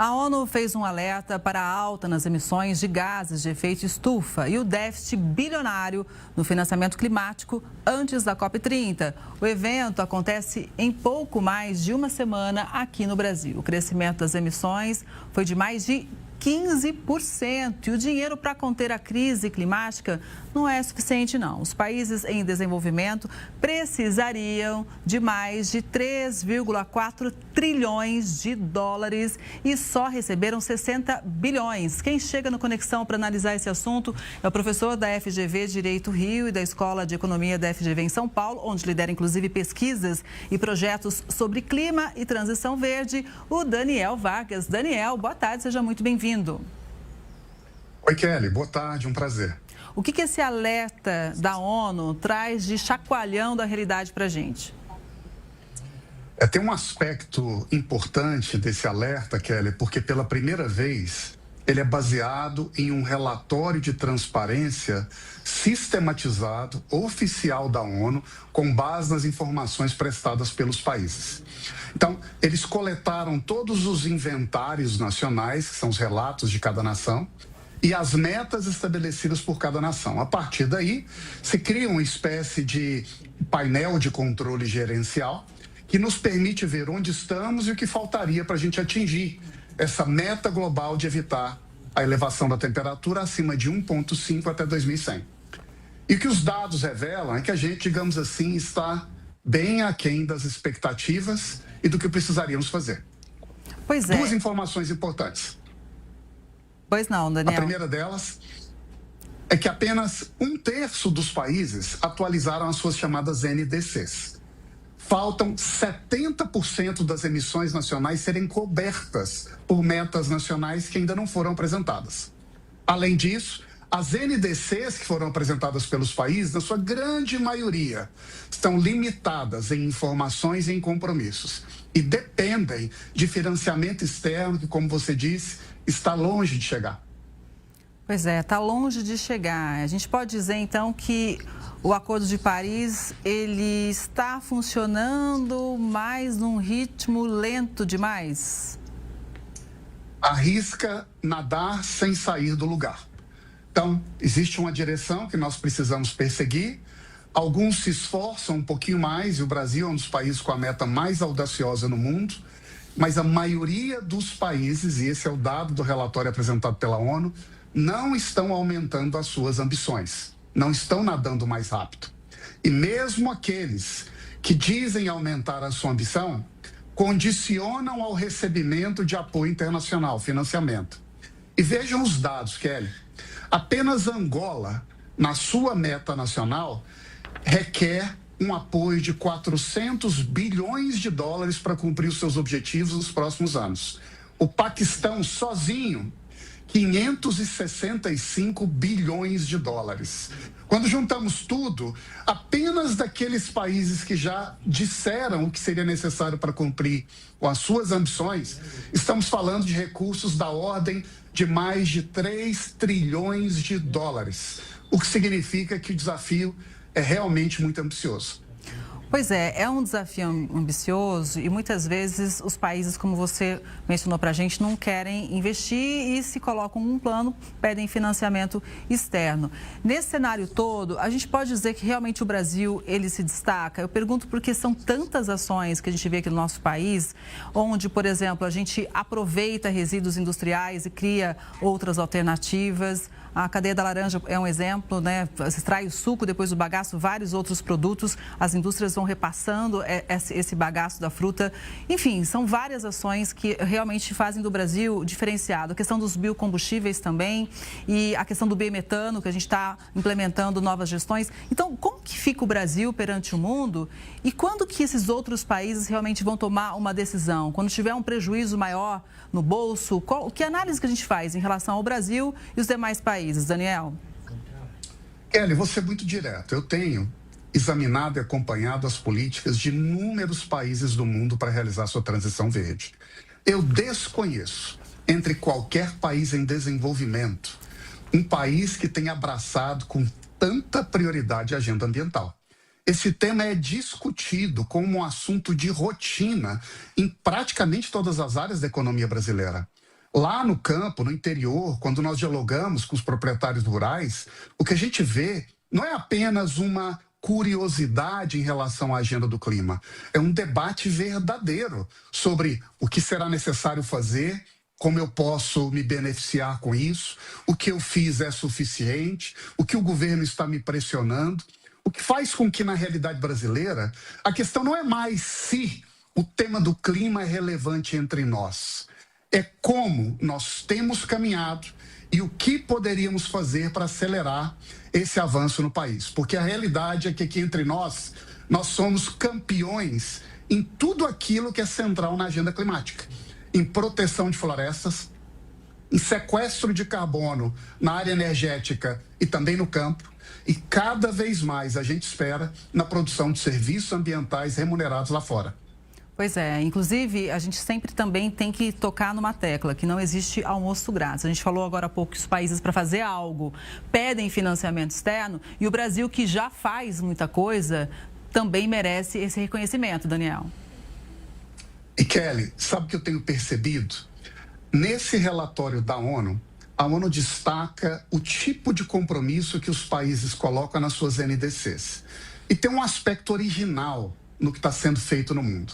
A ONU fez um alerta para a alta nas emissões de gases de efeito estufa e o déficit bilionário no financiamento climático antes da COP30. O evento acontece em pouco mais de uma semana aqui no Brasil. O crescimento das emissões foi de mais de 15%. E o dinheiro para conter a crise climática não é suficiente, não. Os países em desenvolvimento precisariam de mais de 3,4 trilhões de dólares e só receberam 60 bilhões. Quem chega no Conexão para analisar esse assunto é o professor da FGV Direito Rio e da Escola de Economia da FGV em São Paulo, onde lidera inclusive pesquisas e projetos sobre clima e transição verde, o Daniel Vargas. Daniel, boa tarde, seja muito bem-vindo. Oi, Kelly. Boa tarde, um prazer. O que esse alerta da ONU traz de chacoalhão da realidade para a gente? Tem um aspecto importante desse alerta, Kelly, porque pela primeira vez ele é baseado em um relatório de transparência sistematizado, oficial da ONU, com base nas informações prestadas pelos países. Então, eles coletaram todos os inventários nacionais, que são os relatos de cada nação, e as metas estabelecidas por cada nação. A partir daí, se cria uma espécie de painel de controle gerencial que nos permite ver onde estamos e o que faltaria para a gente atingir essa meta global de evitar a elevação da temperatura acima de 1,5 até 2100. E o que os dados revelam é que a gente, digamos assim, está bem aquém das expectativas e do que precisaríamos fazer. Pois é. Duas informações importantes. Pois não, Daniel. A primeira delas é que apenas 1/3 dos países atualizaram as suas chamadas NDCs. Faltam 70% das emissões nacionais serem cobertas por metas nacionais que ainda não foram apresentadas. Além disso, as NDCs que foram apresentadas pelos países, na sua grande maioria, estão limitadas em informações e em compromissos e dependem de financiamento externo que, como você disse, está longe de chegar. Pois é, está longe de chegar. A gente pode dizer, então, que o Acordo de Paris, ele está funcionando, mas num ritmo lento demais? Arrisca nadar sem sair do lugar. Então, existe uma direção que nós precisamos perseguir. Alguns se esforçam um pouquinho mais, e o Brasil é um dos países com a meta mais audaciosa no mundo, mas a maioria dos países, e esse é o dado do relatório apresentado pela ONU, não estão aumentando as suas ambições, não estão nadando mais rápido. E mesmo aqueles que dizem aumentar a sua ambição, condicionam ao recebimento de apoio internacional, financiamento. E vejam os dados, Kelly. Apenas Angola, na sua meta nacional, requer um apoio de 400 bilhões de dólares para cumprir os seus objetivos nos próximos anos. O Paquistão, sozinho, 565 bilhões de dólares. Quando juntamos tudo, apenas daqueles países que já disseram o que seria necessário para cumprir com as suas ambições, estamos falando de recursos da ordem de mais de 3 trilhões de dólares, o que significa que o desafio é realmente muito ambicioso. Pois é um desafio ambicioso e muitas vezes os países, como você mencionou para a gente, não querem investir e se colocam um plano, pedem financiamento externo. Nesse cenário todo, a gente pode dizer que realmente o Brasil, ele se destaca? Eu pergunto porque são tantas ações que a gente vê aqui no nosso país, onde, por exemplo, a gente aproveita resíduos industriais e cria outras alternativas. A cadeia da laranja é um exemplo, né? Se extrai o suco, depois do bagaço, vários outros produtos. As indústrias vão repassando esse bagaço da fruta. Enfim, são várias ações que realmente fazem do Brasil diferenciado. A questão dos biocombustíveis também e a questão do biometano, que a gente está implementando novas gestões. Então, como que fica o Brasil perante o mundo e quando que esses outros países realmente vão tomar uma decisão? Quando tiver um prejuízo maior no bolso, que análise que a gente faz em relação ao Brasil e os demais países, Daniel? Kelly, vou ser muito direto. Eu tenho examinado e acompanhado as políticas de inúmeros países do mundo para realizar sua transição verde. Eu desconheço, entre qualquer país em desenvolvimento, um país que tenha abraçado com tanta prioridade a agenda ambiental. Esse tema é discutido como um assunto de rotina em praticamente todas as áreas da economia brasileira. Lá no campo, no interior, quando nós dialogamos com os proprietários rurais, o que a gente vê não é apenas uma curiosidade em relação à agenda do clima, é um debate verdadeiro sobre o que será necessário fazer, como eu posso me beneficiar com isso, o que eu fiz é suficiente, o que o governo está me pressionando, o que faz com que, na realidade brasileira, a questão não é mais se o tema do clima é relevante entre nós, é como nós temos caminhado e o que poderíamos fazer para acelerar esse avanço no país. Porque a realidade é que aqui entre nós somos campeões em tudo aquilo que é central na agenda climática. Em proteção de florestas, em sequestro de carbono na área energética e também no campo. E cada vez mais a gente espera na produção de serviços ambientais remunerados lá fora. Pois é, inclusive a gente sempre também tem que tocar numa tecla, que não existe almoço grátis. A gente falou agora há pouco que os países para fazer algo pedem financiamento externo e o Brasil, que já faz muita coisa, também merece esse reconhecimento, Daniel. E Kelly, sabe o que eu tenho percebido? Nesse relatório da ONU, a ONU destaca o tipo de compromisso que os países colocam nas suas NDCs. E tem um aspecto original no que está sendo feito no mundo.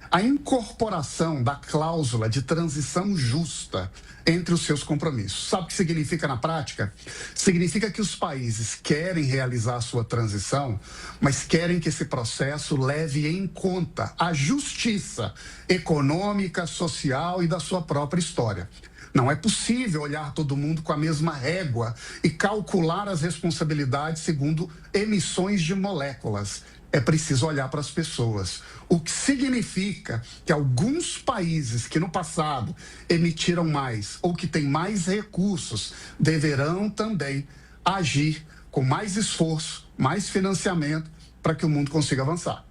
A incorporação da cláusula de transição justa entre os seus compromissos. Sabe o que significa na prática? Significa que os países querem realizar a sua transição, mas querem que esse processo leve em conta a justiça econômica, social e da sua própria história. Não é possível olhar todo mundo com a mesma régua e calcular as responsabilidades segundo emissões de moléculas. É preciso olhar para as pessoas, o que significa que alguns países que no passado emitiram mais ou que têm mais recursos deverão também agir com mais esforço, mais financiamento para que o mundo consiga avançar.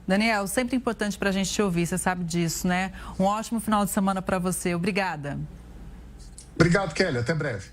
Daniel, sempre importante para a gente te ouvir, você sabe disso, né? Um ótimo final de semana para você. Obrigada. Obrigado, Kelly. Até breve.